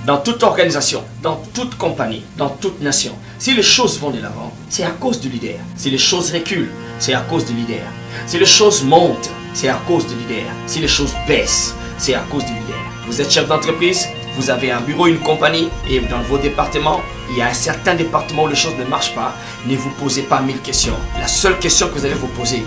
dans toute organisation, dans toute compagnie, dans toute nation, si les choses vont de l'avant, c'est à cause du leader. Si les choses reculent, c'est à cause du leader. Si les choses montent, c'est à cause du leader. Si les choses baissent, c'est à cause du leader. Vous êtes chef d'entreprise, vous avez un bureau, une compagnie, et dans vos départements, il y a un certain département où les choses ne marchent pas. Ne vous posez pas 1000 questions. La seule question que vous allez vous poser,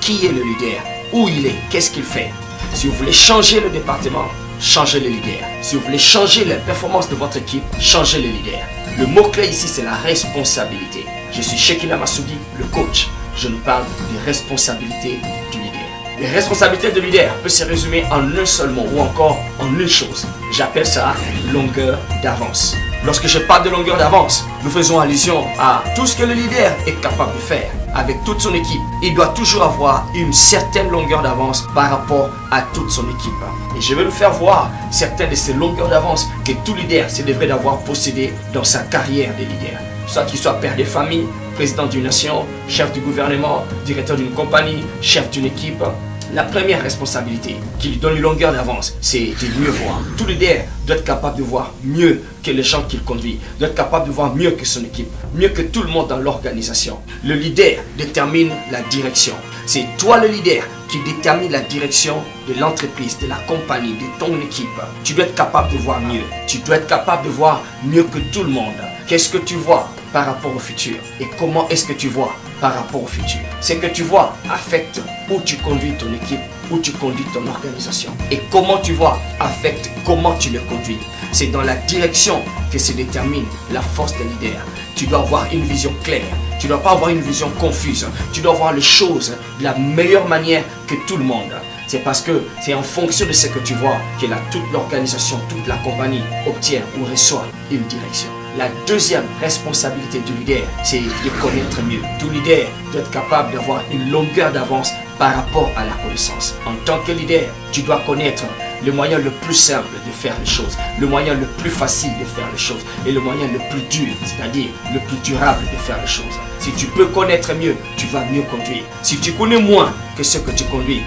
qui est le leader? Où il est? Qu'est-ce qu'il fait? Si vous voulez changer le département, changez le leader. Si vous voulez changer la performance de votre équipe, changez le leader. Le mot-clé ici, c'est la responsabilité. Je suis Shekina Massoudi, le coach. Je nous parle des responsabilités du leader. Les responsabilités de leader peuvent se résumer en un seul mot ou encore en une chose. J'appelle ça longueur d'avance. Lorsque je parle de longueur d'avance, nous faisons allusion à tout ce que le leader est capable de faire avec toute son équipe. Il doit toujours avoir une certaine longueur d'avance par rapport à toute son équipe. Et je vais nous faire voir certaines de ces longueurs d'avance que tout leader se devrait d'avoir possédé dans sa carrière de leader. Soit qu'il soit père de famille, président d'une nation, chef du gouvernement, directeur d'une compagnie, chef d'une équipe. La première responsabilité qui lui donne une longueur d'avance, c'est de mieux voir. Tout leader doit être capable de voir mieux que les gens qu'il conduit, doit être capable de voir mieux que son équipe, mieux que tout le monde dans l'organisation. Le leader détermine la direction. C'est toi le leader qui détermine la direction de l'entreprise, de la compagnie, de ton équipe. Tu dois être capable de voir mieux. Tu dois être capable de voir mieux que tout le monde. Qu'est-ce que tu vois par rapport au futur? Et comment est-ce que tu vois par rapport au futur? Ce que tu vois affecte où tu conduis ton équipe, où tu conduis ton organisation. Et comment tu vois affecte comment tu le conduis. C'est dans la direction que se détermine la force des leaders. Tu dois avoir une vision claire. Tu ne dois pas avoir une vision confuse. Tu dois voir les choses de la meilleure manière que tout le monde. C'est parce que c'est en fonction de ce que tu vois que toute l'organisation, toute la compagnie obtient ou reçoit une direction. La deuxième responsabilité du leader, c'est de connaître mieux. Tout leader doit être capable d'avoir une longueur d'avance par rapport à la connaissance. En tant que leader, tu dois connaître le moyen le plus simple de faire les choses, le moyen le plus facile de faire les choses et le moyen le plus dur, c'est-à-dire le plus durable de faire les choses. Si tu peux connaître mieux, tu vas mieux conduire. Si tu connais moins que ce que tu conduis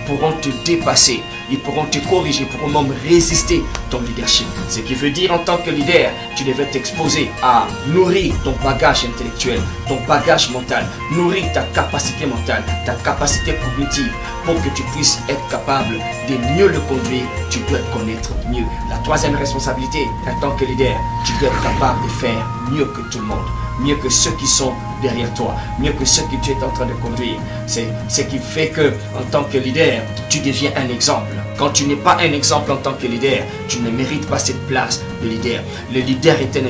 pourront te dépasser. Ils pourront te corriger, pourront même résister ton leadership. Ce qui veut dire en tant que leader, tu devrais t'exposer à nourrir ton bagage intellectuel, ton bagage mental, nourrir ta capacité mentale, ta capacité cognitive pour que tu puisses être capable de mieux le conduire. Tu dois te connaître mieux. La troisième responsabilité, en tant que leader, tu dois être capable de faire mieux que tout le monde, mieux que ceux qui sont derrière toi, mieux que ceux que tu es en train de conduire. C'est ce qui fait que, en tant que leader, tu deviens un exemple. Quand tu n'es pas un exemple en tant que leader, tu ne mérites pas cette place de leader. Le leader est un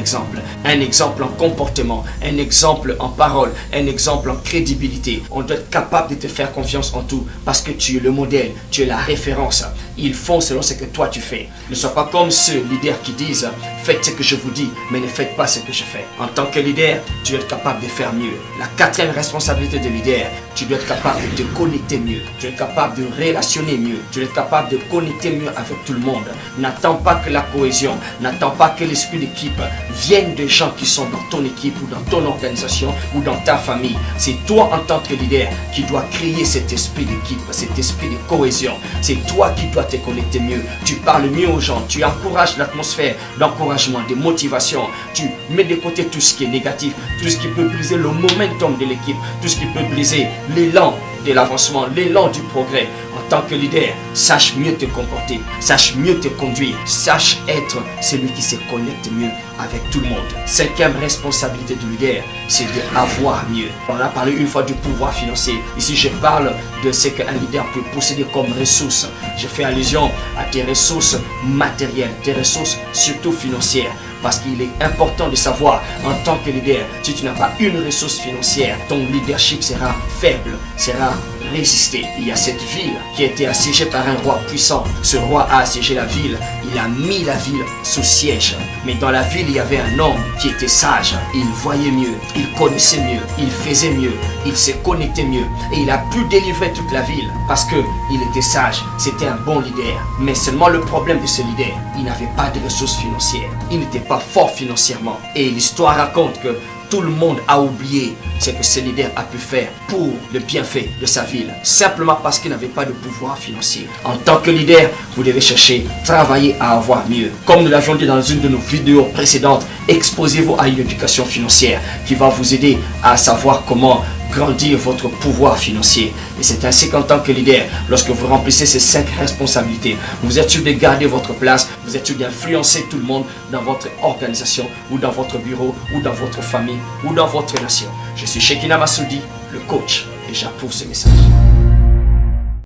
exemple en comportement, un exemple en parole, un exemple en crédibilité. On doit être capable de te faire confiance en tout parce que tu es le modèle, tu es la référence. Ils font selon ce que toi tu fais. Ne sois pas comme ceux leaders qui disent « Faites ce que je vous dis, mais ne faites pas ce que je fais ». En tant que leader, tu dois être capable de faire mieux. La quatrième responsabilité de leader, tu dois être capable de te connecter mieux. Tu dois être capable de relationner mieux. Tu dois être capable de connecter mieux avec tout le monde. N'attends pas que la cohésion, n'attends pas que l'esprit d'équipe vienne des gens qui sont dans ton équipe ou dans ton organisation ou dans ta famille. C'est toi en tant que leader qui dois créer cet esprit d'équipe, cet esprit de cohésion. C'est toi qui dois te connecter mieux. Tu parles mieux aux gens, tu encourages l'atmosphère d'encouragement, de motivation. Tu mets de côté tout ce qui est négatif, tout ce qui peut briser le momentum de l'équipe, tout ce qui peut briser l'élan de l'avancement, l'élan du progrès. En tant que leader, sache mieux te comporter, sache mieux te conduire, sache être celui qui se connecte mieux avec tout le monde. Cinquième responsabilité du leader, c'est d'avoir mieux. On a parlé une fois du pouvoir financier. Ici, je parle de ce qu'un leader peut posséder comme ressources. Je fais allusion à tes ressources matérielles, tes ressources surtout financières. Parce qu'il est important de savoir, en tant que leader, si tu n'as pas une ressource financière, ton leadership sera faible, sera résister. Il y a cette ville qui a été assiégée par un roi puissant. Ce roi a assiégé la ville. Il a mis la ville sous siège. Mais dans la ville, il y avait un homme qui était sage. Il voyait mieux, il connaissait mieux, il faisait mieux, il se connectait mieux. Et il a pu délivrer toute la ville parce qu'il était sage. C'était un bon leader. Mais seulement le problème de ce leader, il n'avait pas de ressources financières. Il n'était pas fort financièrement. Et l'histoire raconte que tout le monde a oublié ce que ce leader a pu faire pour le bienfait de sa ville, simplement parce qu'il n'avait pas de pouvoir financier. En tant que leader, vous devez chercher, travailler à avoir mieux. Comme nous l'avions dit dans une de nos vidéos précédentes, exposez-vous à une éducation financière qui va vous aider à savoir comment grandir votre pouvoir financier. Et c'est ainsi qu'en tant que leader, lorsque vous remplissez ces 5 responsabilités, vous êtes sûr de garder votre place, vous êtes sûr d'influencer tout le monde dans votre organisation, ou dans votre bureau, ou dans votre famille, ou dans votre nation. Je suis Shekinah Massoudi, le coach, et j'approuve ce message.